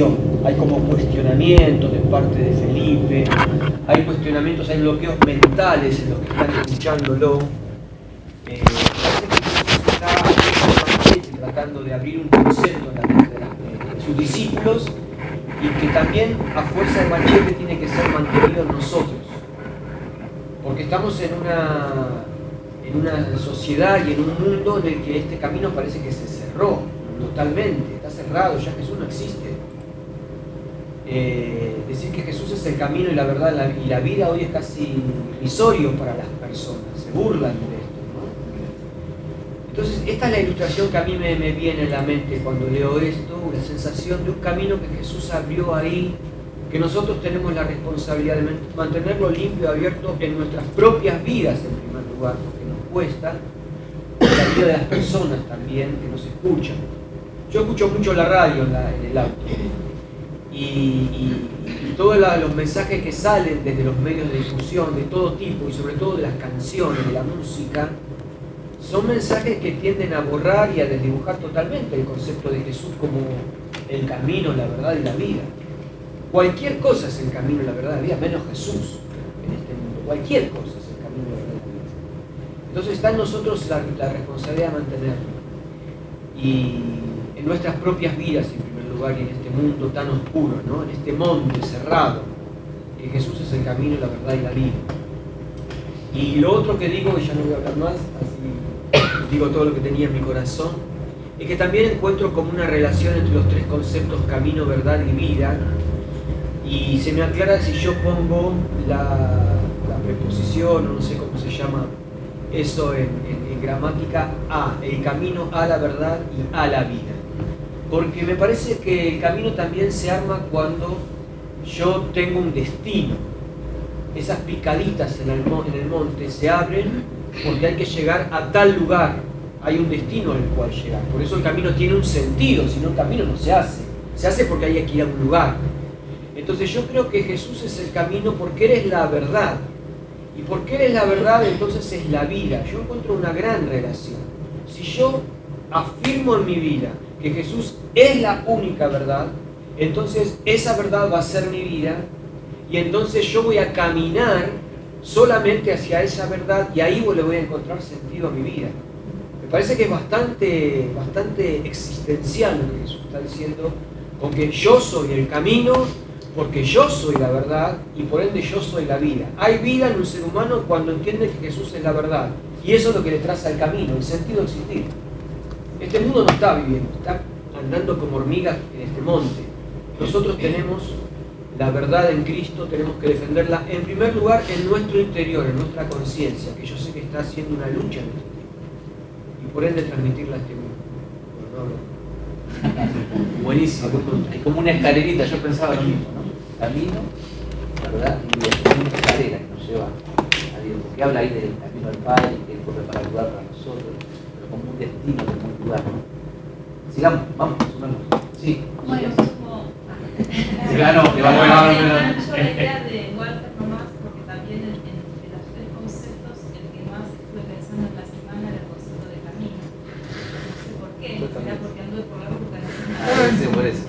oposición, hay como cuestionamientos de parte de Felipe, hay cuestionamientos, hay bloqueos mentales en los que están escuchándolo. Parece que Jesús está tratando de abrir un concepto en la mente de sus discípulos y que también a fuerza de machete tiene que ser mantenido en nosotros, porque estamos en una sociedad y en un mundo en el que este camino parece que se cerró totalmente, está cerrado, ya Jesús no existe. Decir que Jesús es el camino y la verdad y la vida hoy es casi irrisorio para las personas, se burlan de esto, ¿no? Entonces esta es la ilustración que a mí me viene en la mente cuando leo esto, la sensación de un camino que Jesús abrió ahí, que nosotros tenemos la responsabilidad de mantenerlo limpio y abierto en nuestras propias vidas en primer lugar, porque nos cuesta, en la vida de las personas también que nos escuchan. Yo escucho mucho la radio en el auto y todos los mensajes que salen desde los medios de difusión de todo tipo y sobre todo de las canciones, de la música, son mensajes que tienden a borrar y a desdibujar totalmente el concepto de Jesús como el camino, la verdad y la vida. Cualquier cosa es el camino, la verdad y la vida, menos Jesús en este mundo. Cualquier cosa es el camino, la verdad y la vida. Entonces está en nosotros la responsabilidad de mantenerlo. Y en nuestras propias vidas, en primer lugar, y en este mundo tan oscuro, ¿no? En este monte cerrado, que Jesús es el camino, la verdad y la vida. Y lo otro que digo, y ya no voy a hablar más, así digo todo lo que tenía en mi corazón, es que también encuentro como una relación entre los tres conceptos camino, verdad y vida, y se me aclara si yo pongo la preposición, o no sé cómo se llama eso en gramática, a, el camino a la verdad y a la vida. Porque me parece que el camino también se arma cuando yo tengo un destino. Esas picaditas en el monte se abren porque hay que llegar a tal lugar. Hay un destino al cual llegar. Por eso el camino tiene un sentido, si no el camino no se hace. Se hace porque hay que ir a un lugar. Entonces yo creo que Jesús es el camino porque Él es la verdad. Y porque Él es la verdad, entonces es la vida. Yo encuentro una gran relación. Si yo afirmo en mi vida que Jesús es la única verdad, entonces esa verdad va a ser mi vida y entonces yo voy a caminar solamente hacia esa verdad y ahí le voy a encontrar sentido a mi vida. Me parece que es bastante existencial lo que Jesús está diciendo, porque yo soy el camino, porque yo soy la verdad y por ende yo soy la vida. Hay vida en un ser humano cuando entiende que Jesús es la verdad y eso es lo que le traza el camino, el sentido de existir. Este mundo no está viviendo, está andando como hormigas en este monte. Nosotros tenemos la verdad en Cristo, tenemos que defenderla en primer lugar en nuestro interior, en nuestra conciencia, que yo sé que está haciendo una lucha en este tiempo y por ende transmitirla a este mundo. Buenísimo. Es como una escalerita, yo pensaba lo mismo, ¿no? Camino, verdad, y vida, como una escalera que nos lleva a Dios. Porque habla ahí del camino del Padre, que Él fue preparar lugar para nosotros, pero como un destino, como un lugar, ¿no? Sigamos, vamos, sumamos. Sí. Bueno, sumo. Claro, que vamos a ver. Yo la idea de Walter nomás, porque también en los tres conceptos, el que más estuve pensando en la semana era el concepto de camino. No sé por qué, era porque anduve por la ruta. Sí, por eso.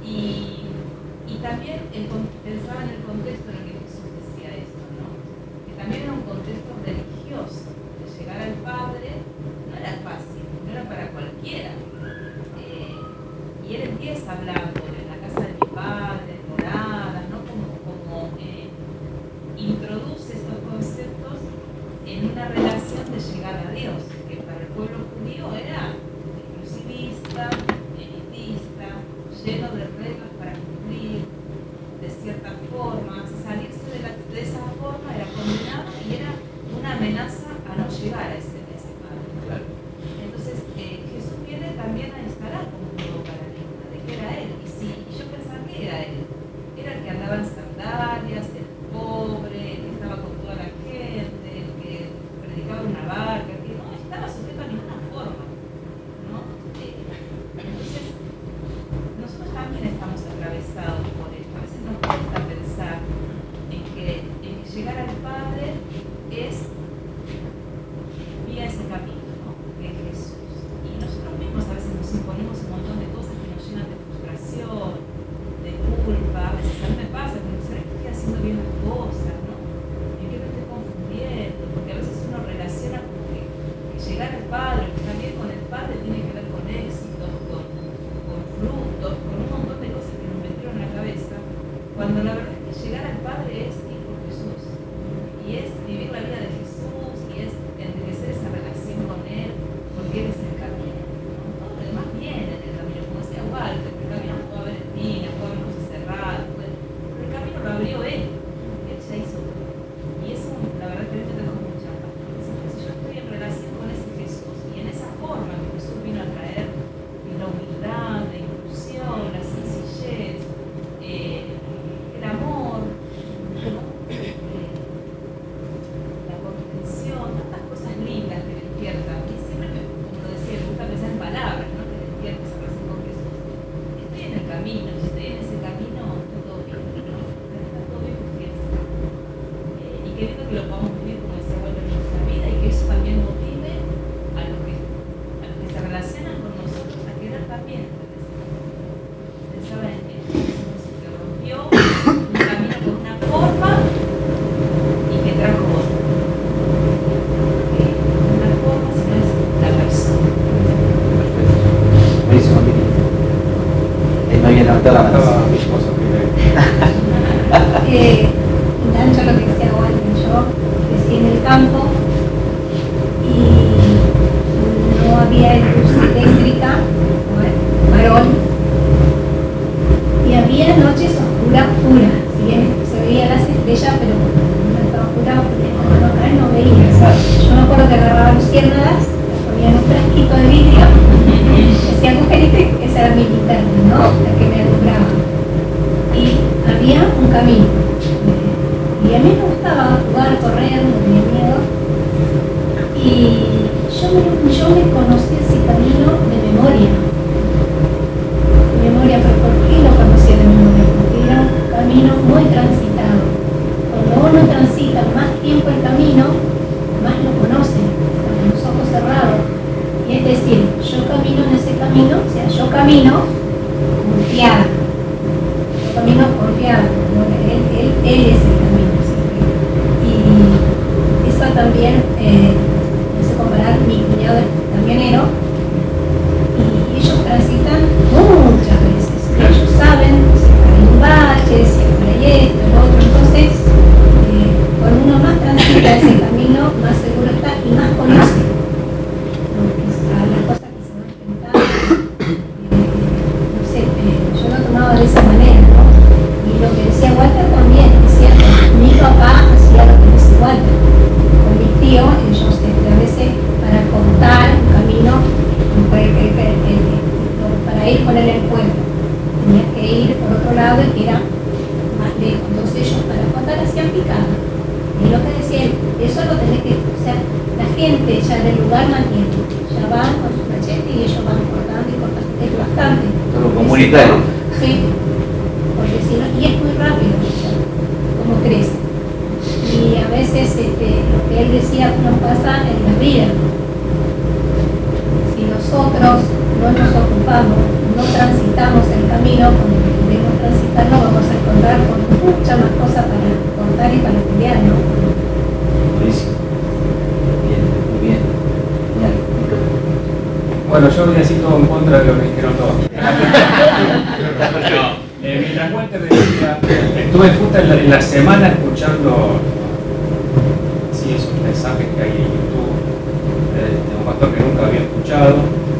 Y también pensaba en el contexto en el que Jesús decía esto, ¿no? Que también era un contexto religioso. De llegar al Padre no era fácil, no era para cualquiera. Y él empieza hablando de la casa de mi padre, moradas, ¿no? Como introduce estos conceptos en una relación de llegar a Dios, que para el pueblo judío era exclusivista, elitista, lleno de reglas para cumplir de cierta forma. Salirse de esa forma era condenado y era una amenaza a no llegar a ese padre. Claro. Entonces Jesús viene también a instalar como un nuevo paradigma de que era Él. Y yo pensaba que era Él. Era el que andaba en sandalias, el pobre, el que estaba con toda la gente, el que predicaba una barca, que no estaba sujeto a ninguna forma, ¿no? Entonces, nosotros también estamos cuando la verdad es que llegar al Padre es ir por Jesús, y es vivir la vida de Jesús, y es enriquecer esa relación con Él, porque Él es el camino. Todo lo demás viene del camino, como decía Walter, el camino puede haber espinas, puede haber cosas cerradas, pero el camino lo abrió Él ya hizo todo. Y eso, la verdad que me dejó mucha paz. Si yo estoy en relación con ese Jesús, y en esa forma que Jesús vino a traer, en la humildad, la inclusión, la sencillez, el amor, ¿no? La comprensión, tantas cosas lindas que despiertan. Y siempre, como lo decía, me gusta pensar en palabras, ¿no? Que despierta esa relación con Jesús. Estoy en el camino, si estoy en ese camino, todo bien, ¿no? Está todo bien porque es. Y queriendo que lo podamos vivir como decía Walter en nuestra vida, y que eso también motive a los que se relacionan con nosotros a querer también. Pensaba en que rompió un camino con una forma y que trajo otra. Una forma, sino es la persona. Buenísimo, Miri. No había levantado la mano. Estaba mi esposa primero. Engancho lo que decía Walter. Yo crecí en el campo y no había luz eléctrica, varón, y había noches oscuras, si bien se veían las estrellas, pero no estaba oscura, porque acá no veía. Yo me acuerdo que agarraba luciérnagas, las ponía en un frasquito de vidrio, decía agujerito, esa era mi linterna, ¿no? La que me alumbraba. Y había un camino. Y a mí me gustaba jugar, correr, no tenía miedo. Y yo me conocí ese camino de memoria. Pero ¿por qué lo conocí de memoria? Porque era un camino muy transitado. Cuando uno transita más tiempo el camino, más lo conoce, con los ojos cerrados. Y es decir, yo camino en ese camino, o sea, yo camino confiado. Yo camino confiado, él es el camino. ¿Sí? Y eso también, no sé comparar, mi cuñado es camionero, y ellos transitan muchas veces. Ellos saben si hay un bache, si hay esto, lo otro. Entonces, cuando uno más transita ese camino, más seguro está y más conoce. Las cosas que se van a enfrentar, no sé, yo lo tomaba de esa manera, ¿no? Y lo que decía Walter también, es cierto, mi papá hacía lo que decía Walter. Con mis tíos, ellos a veces para contar un camino, para ir con él en pueblo, tenía que ir por otro lado y que era más lejos. Entonces ellos para contar hacían picada. Y lo que decía él, eso lo tenés que, o sea, la gente ya del lugar mantiene, ya van con su machete y ellos van cortando y cortando, es bastante. Todo comunitario. Sí, porque si no, y es muy rápido, como crece. Y a veces lo que él decía nos pasa en la vida. Si nosotros no nos ocupamos, no transitamos el camino como debemos transitarlo, vamos a encontrar con muchas más cosas para cortar y para pelear, ¿no? Buenísimo. Bien, muy bien. Genial. Bueno, yo voy a decir todo en contra de lo que dijeron todos. Mientras Walter decía, estuve justo en la semana escuchando esos mensajes que hay en YouTube de un pastor que nunca había escuchado,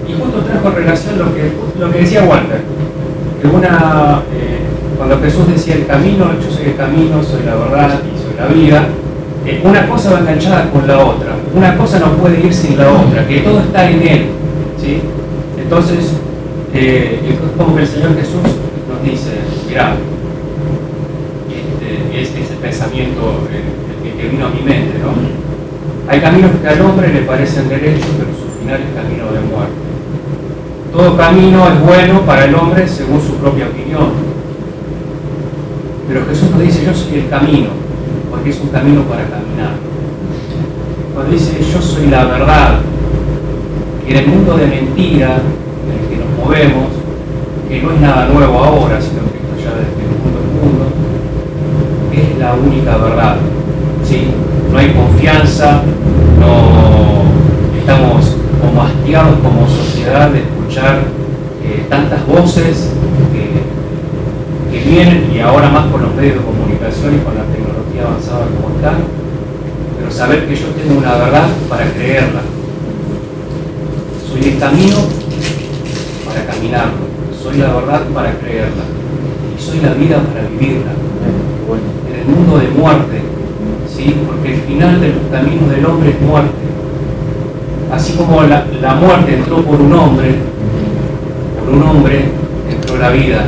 y justo trajo en relación lo que decía Walter, que cuando Jesús decía el camino, yo soy el camino, soy la verdad y soy la vida, una cosa va enganchada con la otra, una cosa no puede ir sin la otra, que todo está en Él, ¿sí? Entonces, es como que el Señor Jesús nos dice, mirá, es el pensamiento que vino a mi mente, ¿no? Hay caminos que al hombre le parecen derechos, pero su final es camino de muerte. Todo camino es bueno para el hombre según su propia opinión. Pero Jesús nos dice, yo soy el camino, porque es un camino para caminar. Cuando dice, yo soy la verdad, que en el mundo de mentira en el que nos movemos, que no es nada nuevo ahora, sino que esto ya desde el mundo, es la única verdad. ¿Sí? No hay confianza, no estamos como hastiados como sociedad de escuchar tantas voces que vienen y ahora más con los medios de comunicación y con la tecnología avanzada como está, pero saber que yo tengo una verdad para creerla. Soy el camino para caminarlo, soy la verdad para creerla y soy la vida para vivirla. En el mundo de muerte, ¿sí? Porque el final del camino del hombre es muerte. Así como la muerte entró por un hombre entró la vida,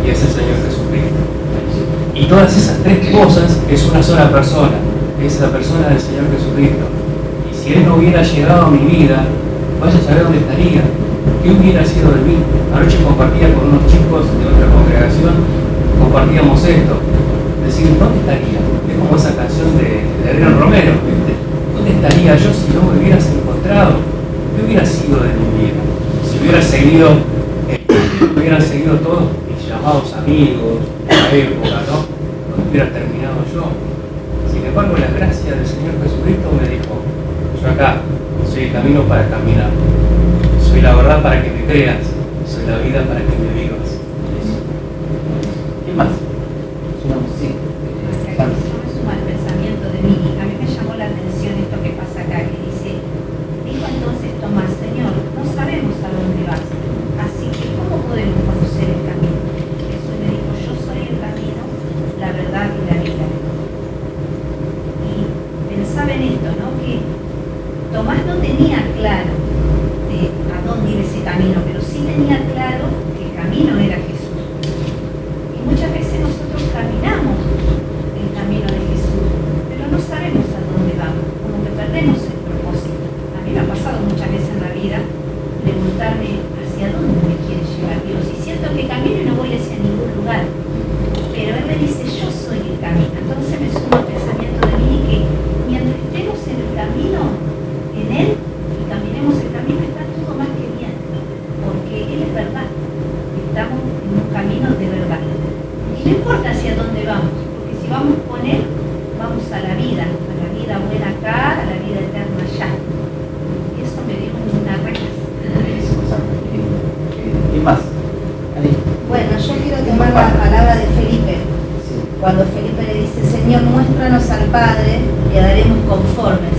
y es el Señor Jesucristo. Y todas esas tres cosas es una sola persona, es la persona del Señor Jesucristo. Y si Él no hubiera llegado a mi vida, vaya a saber dónde estaría, qué hubiera sido de mí. Anoche compartía con unos chicos de otra congregación, compartíamos esto, decir, ¿dónde estaría? Es como esa canción de Adrián Romero, ¿viste? ¿Dónde estaría yo si no me hubieras encontrado? ¿Qué hubiera sido de mi vida? Si hubiera seguido, hubieran seguido todos mis llamados amigos de la época, ¿no? ¿Dónde hubiera terminado yo? Sin embargo, la gracia del Señor Jesucristo me dijo, yo acá soy el camino para caminar, soy la verdad para que me creas, soy la vida para que me vivas. ¿Qué más? Sí. Yo me sumo al pensamiento de Mini. A mí me llamó la atención esto que pasa acá, que dice, dijo entonces Tomás, Señor, no sabemos a dónde vas, así que ¿cómo podemos conocer el camino? Jesús le dijo, yo soy el camino, la verdad y la vida. Y pensaba en esto, ¿no? Que Tomás no tenía claro a dónde iba ese camino, pero sí tenía claro que el camino era Jesús. Y muchas veces nosotros caminamos el camino de Jesús, pero no sabemos a dónde vamos, como que perdemos el propósito. A mí me ha pasado muchas veces en la vida preguntarme hacia dónde me quiere llevar Dios, y siento que camino y no voy hacia ningún lugar, pero Él me dice, yo soy el camino. Entonces me sumo al pensamiento de mí que mientras estemos en el camino, en Él, y caminemos el camino, está todo más que bien, porque Él es verdad, estamos en un camino de verdad. Y no importa hacia dónde vamos, porque si vamos con Él, vamos a la vida buena acá, a la vida eterna allá. Y eso me dio una recta. ¿Qué más? Bueno, yo quiero tomar la palabra de Felipe. Cuando Felipe le dice, Señor, muéstranos al Padre, quedaremos conformes.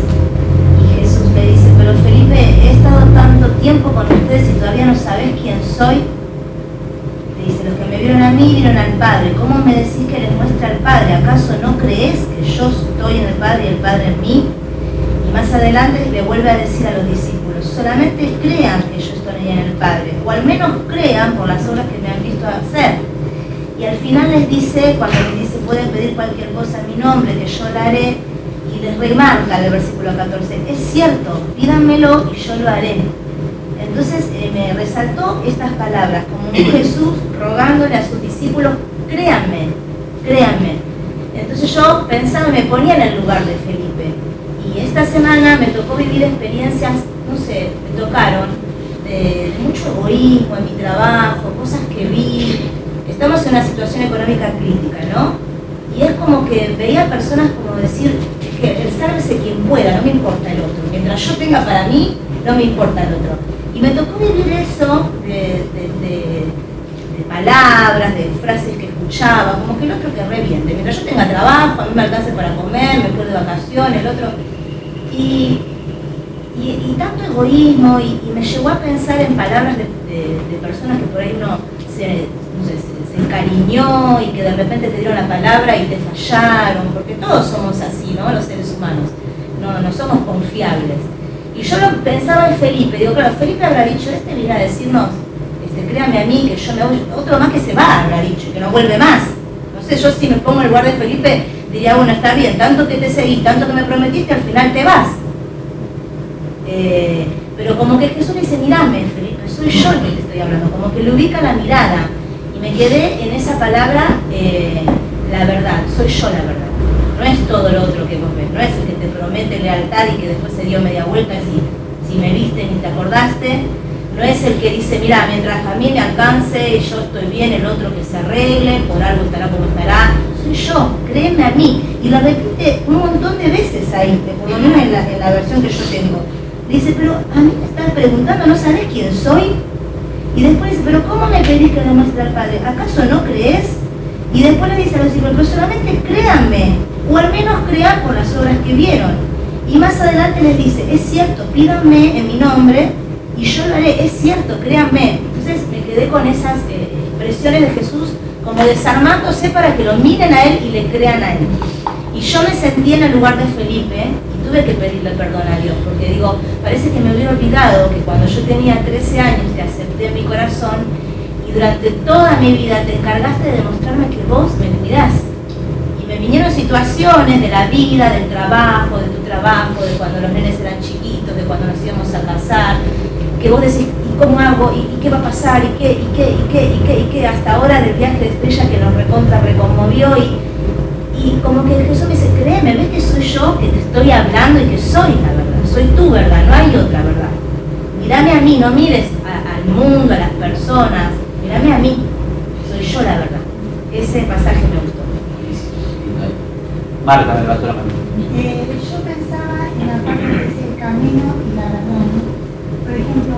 Y Jesús le dice, pero Felipe, he estado tanto tiempo con ustedes y todavía no sabés quién soy. Le dice, los que me vieron a mí, vieron al Padre. ¿Cómo me decís que les muestre al Padre? ¿Acaso no crees que yo estoy en el Padre y el Padre en mí? Y más adelante le vuelve a decir a los discípulos, solamente crean que yo estoy en el Padre, o al menos crean por las obras que me han visto hacer. Y al final les dice, cuando les dice, pueden pedir cualquier cosa en mi nombre, que yo la haré, y les remarca el versículo 14, es cierto, pídanmelo y yo lo haré. Entonces me resaltó estas palabras, como un Jesús rogándole a sus discípulos, créanme, créanme. Entonces yo pensaba, me ponía en el lugar de Felipe. Y esta semana me tocó vivir experiencias, no sé, me tocaron, de mucho egoísmo en mi trabajo, cosas que vi. Estamos en una situación económica crítica, ¿no? Y es como que veía personas como decir, es que el sálvese quien pueda, no me importa el otro. Mientras yo tenga para mí, no me importa el otro. Y me tocó vivir eso de palabras, de frases que escuchaba, como que el otro que reviente. Mientras yo tenga trabajo, a mí me alcance para comer, me fui de vacaciones, el otro. Y tanto egoísmo, y me llegó a pensar en palabras de personas que por ahí uno se encariñó y que de repente te dieron la palabra y te fallaron, porque todos somos así, ¿no? Los seres humanos, no somos confiables. Y yo lo pensaba en Felipe, digo, claro, Felipe habrá dicho, viene a decirnos, créame a mí, que yo me voy, otro más que se va, habrá dicho, y que no vuelve más. No sé, yo si me pongo en el lugar de Felipe, diría, bueno, está bien, tanto que te seguí, tanto que me prometiste, al final te vas. Pero como que Jesús le dice, mirame, Felipe, soy yo el que te estoy hablando, como que le ubica la mirada. Y me quedé en esa palabra, la verdad, soy yo la verdad. No es todo lo otro que vos ves, no es el que te promete lealtad y que después se dio media vuelta si me viste ni te acordaste. No es el que dice, mira, mientras a mí me alcance y yo estoy bien, el otro que se arregle, por algo estará como estará. Soy yo, créeme a mí. Y lo repite un montón de veces ahí, por lo menos en la versión que yo tengo. Dice, pero a mí me estás preguntando, ¿no sabes quién soy? Y después dice, pero ¿cómo me pedís que le muestre al Padre? ¿Acaso no crees Y después le dice a los discípulos, pero solamente créanme, o al menos crean por las obras que vieron. Y más adelante les dice, es cierto, pídanme en mi nombre y yo lo haré, es cierto, créanme. Entonces me quedé con esas expresiones de Jesús como desarmándose para que lo miren a él y le crean a él. Y yo me sentí en el lugar de Felipe y tuve que pedirle perdón a Dios, porque digo, parece que me hubiera olvidado que cuando yo tenía 13 años te acepté en mi corazón y durante toda mi vida te encargaste de demostrarme que vos me cuidás. Y me vinieron situaciones de la vida, del trabajo, de tu trabajo, de cuando los nenes eran chiquitos, de cuando nos íbamos a casar, que vos decís, ¿y cómo hago? ¿Y qué va a pasar? ¿Y qué? Hasta ahora del viaje de Estrella que nos reconmovió y como que Jesús me dice, créeme, ves que soy yo que te estoy hablando y que soy la verdad, soy tu verdad, no hay otra verdad. Mírame a mí, no mires al mundo, a las personas, mírame a mí, soy yo la verdad. Ese pasaje me gustó. Marta me levantó la mano. Yo pensaba en la parte que dice el camino y la verdad, ¿no? Por ejemplo,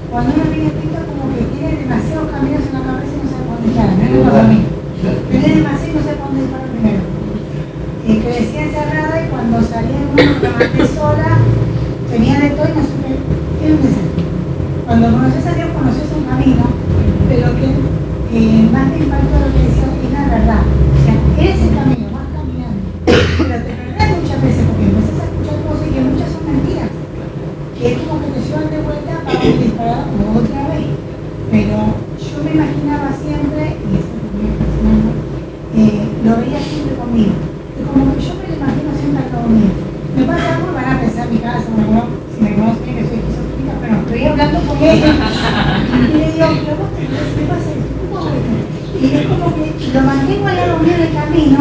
cuando uno viene a Cristo como que tiene demasiados caminos en la cabeza y no sabe por dónde echar, ¿no? Me pasa a mí. Tiene demasiado y no sé por dónde disparar primero. Crecí encerrada y cuando salí del mundo me maté sola, tenía de todo y no supe qué es un desastre. Cuando conoces a Dios, conoces un camino, pero que más me impactó lo que decía es la verdad. O sea, eres el camino, vas caminando, pero te perdés muchas veces porque empezás a escuchar cosas y que muchas son mentiras. Que es como que te llevan de vuelta para disparar como otra vez. Pero yo me imaginaba siempre, y eso es muy personal, lo veía siempre conmigo. Como que yo me lo imagino siempre al lado mío. Me pasa algo, van a pensar mi casa, si me conocen que soy esquizofrénica, pero estoy hablando con ella. Y le digo, pero vos me pasa esto, ¿cómo hago esto? Y es como que lo mantengo al lado mío en el camino,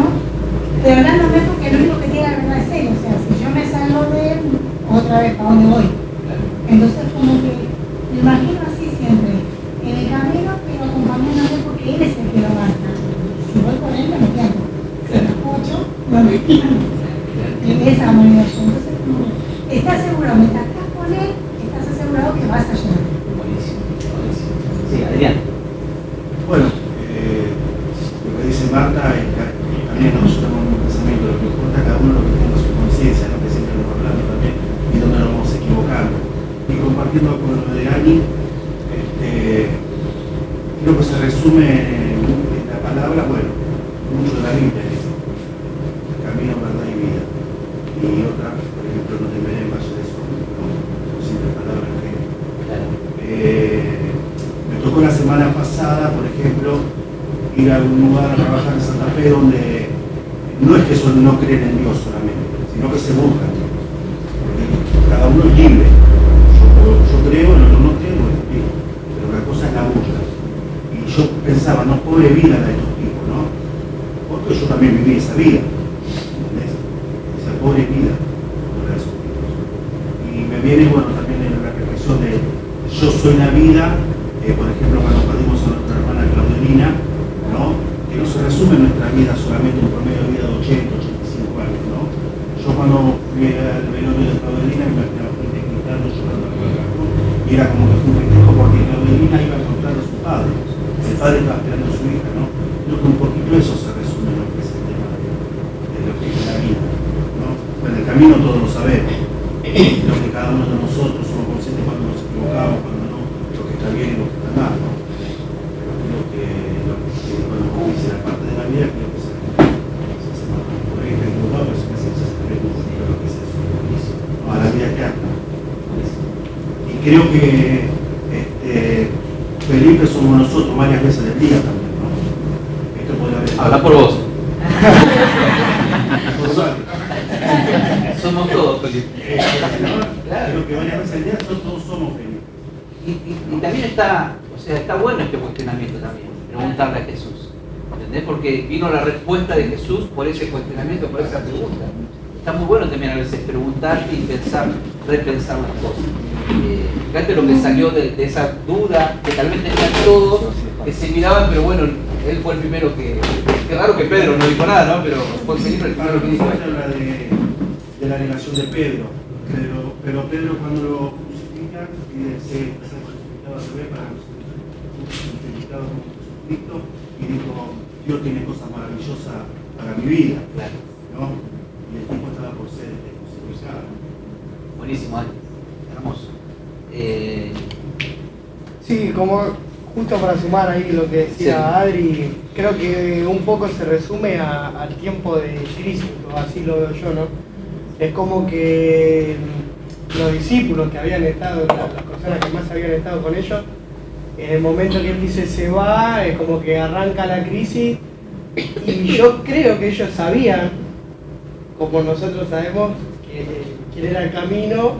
pero hablándome porque lo único que tiene la verdad es él. O sea, si yo me salgo de él, otra vez, ¿para dónde voy? Entonces como que lo imagino así siempre, en el camino, pero acompañándome porque él es el que lo marca. Si voy con él, no me pierdo. Si lo escucho, no me pierdo. Y esa manera yo. Entonces, como, estás asegurado, mientras estás con él, estás asegurado que vas a llegar. Buenísimo, buenísimo. Sí, Adrián. Bueno, lo que dice Marta es que también nosotros tenemos un pensamiento, lo que importa a cada uno lo que tenga su conciencia, lo que siempre nos hablando también, y donde nos vamos equivocando. Y compartiendo con lo de Ani, creo que se resume en la palabra, bueno, mucho de la Biblia, es camino, verdad y vida. Y otra, por ejemplo, no temeré más de eso, no siempre palabras que... me tocó la semana pasada, por ejemplo, ir a un lugar a trabajar en Santa Fe donde no es que no creen en Dios solamente, sino que se buscan Dios. Porque cada uno es libre. Yo creo, el otro no creo, pero la cosa es la búsqueda. Y yo pensaba, no, pobre vida la de estos tipos, ¿no? Porque yo también viví esa vida, ¿entendés? Esa pobre vida, como la de esos tipos. Y me viene, bueno, también en la reflexión de yo soy la vida, por ejemplo, cuando perdimos a nuestra hermana Claudelina, ¿no? Que no se resume nuestra vida solamente un promedio de vida de 80, 85 años, ¿no? Yo cuando fui al velorio de Claudelina me imaginaba gente gritando, llorando a la ¿no? Y era como que fue un festejo porque Claudelina iba a encontrar a su padre. El padre estaba esperando a su hija, ¿no? Creo que un poquito eso se resume en lo que es el tema de lo que es la vida, ¿no? Bueno, el camino todos lo sabemos, lo que cada uno de nosotros somos conscientes cuando nos equivocamos, cuando no, lo que está bien y lo que está mal, ¿no? Pero creo que lo que cuando dice la parte de la vida, creo que se hace más por ahí está equivocado, pero se hace un poquito lo que es eso, ¿no? A la vida eterna. Y creo que Felipe somos nosotros varias veces del día también, ¿no? Esto podría haber... Habla por vos. Somos todos Felipe. Creo que varias veces del día todos somos Felipe. Y también está, o sea, está bueno este cuestionamiento también, preguntarle a Jesús. ¿Entendés? Porque vino la respuesta de Jesús por ese cuestionamiento, por esa pregunta. Está muy bueno también a veces preguntarte y pensar, repensar las cosas. Fíjate lo que salió de esa duda, que tal vez tenían todos, que se miraban, pero bueno, él fue el primero que... Qué raro que Pedro no dijo nada, ¿no? Pero fue Felipe el primero que dijo esto. Habla de la negación de Pedro, pero Pedro cuando lo crucifican, pide ser crucificado al revés para crucificado como Jesucristo, y dijo, Dios tiene cosas maravillosas para mi vida, Claro. ¿no? Y el tiempo estaba por ser crucificado. Buenísimo, Alex. Hermoso. Sí, como justo para sumar ahí lo que decía Sí. Adri, creo que un poco se resume al tiempo de crisis, o así lo veo yo, ¿no? Es como que los discípulos que habían estado, las personas que más habían estado con ellos, en el momento que él dice se va, es como que arranca la crisis, y yo creo que ellos sabían, como nosotros sabemos, quién era el camino,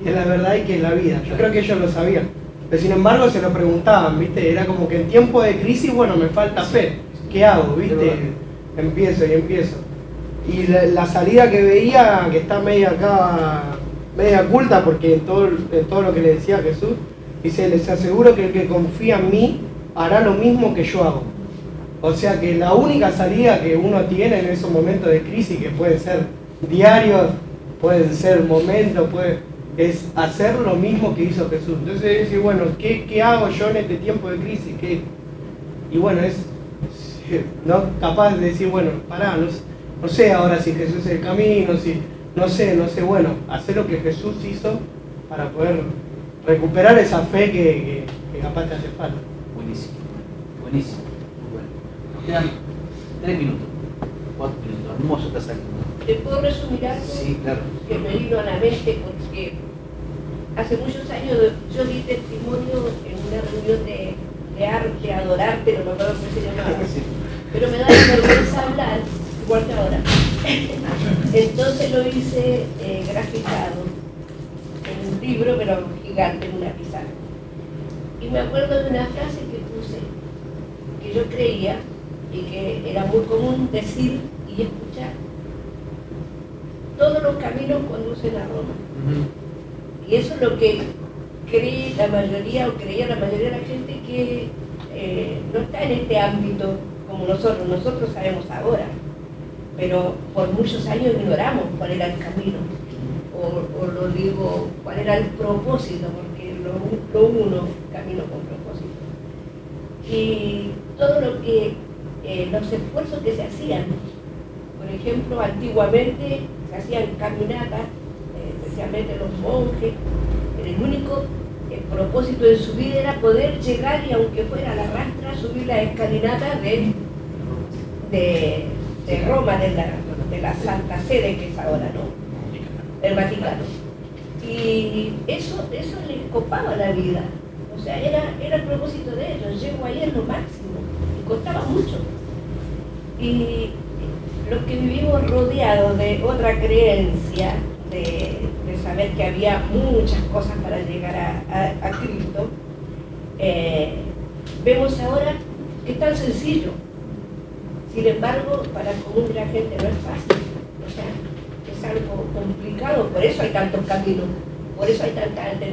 que es la verdad y que es la vida. Yo creo que ellos lo sabían. Pero sin embargo se lo preguntaban, ¿viste? Era como que en tiempo de crisis, bueno, me falta fe. ¿Qué hago? ¿Viste? Empiezo. Y la salida que veía, que está media oculta, porque en todo lo que le decía Jesús, dice, les aseguro que el que confía en mí hará lo mismo que yo hago. O sea que la única salida que uno tiene en esos momentos de crisis, que pueden ser diarios, pueden ser momentos, es hacer lo mismo que hizo Jesús. Entonces decir, bueno, ¿qué hago yo en este tiempo de crisis? Y bueno, es no capaz de decir, bueno, pará, no sé ahora si Jesús es el camino, si no sé, bueno, hacer lo que Jesús hizo para poder recuperar esa fe que capaz te hace falta. Buenísimo. Muy bueno. Nos quedan 3 minutos, 4 minutos. Hermoso está saliendo. ¿Te puedo resumir algo? Sí, claro. Que me vino a la mente porque hace muchos años yo di testimonio en una reunión de arte, adorarte, no me acuerdo cómo se llamaba, pero me da vergüenza hablar, igual que ahora. Entonces lo hice graficado en un libro, pero gigante, en una pizarra. Y me acuerdo de una frase que puse, que yo creía y que era muy común decir y escuchar: todos los caminos conducen a Roma. Y eso es lo que cree la mayoría, o creía la mayoría de la gente que no está en este ámbito como nosotros. Nosotros sabemos ahora, pero por muchos años ignoramos cuál era el camino, o lo digo, cuál era el propósito, porque lo uno, camino con propósito. Y todo lo que, los esfuerzos que se hacían, por ejemplo, antiguamente se hacían caminatas, especialmente los monjes, el único propósito de su vida era poder llegar, y aunque fuera a la rastra, subir la escalinata de Roma, de la Santa Sede, que es ahora, ¿no? El Vaticano. Y eso les copaba la vida. O sea, era el propósito de ellos. Llego ahí en lo máximo. Y costaba mucho. Y los que vivimos rodeados de otra creencia, de saber que había muchas cosas para llegar a Cristo, vemos ahora que es tan sencillo. Sin embargo, para el común de la gente no es fácil. O sea, es algo complicado, por eso hay tantos caminos, por eso hay tanta alternativa.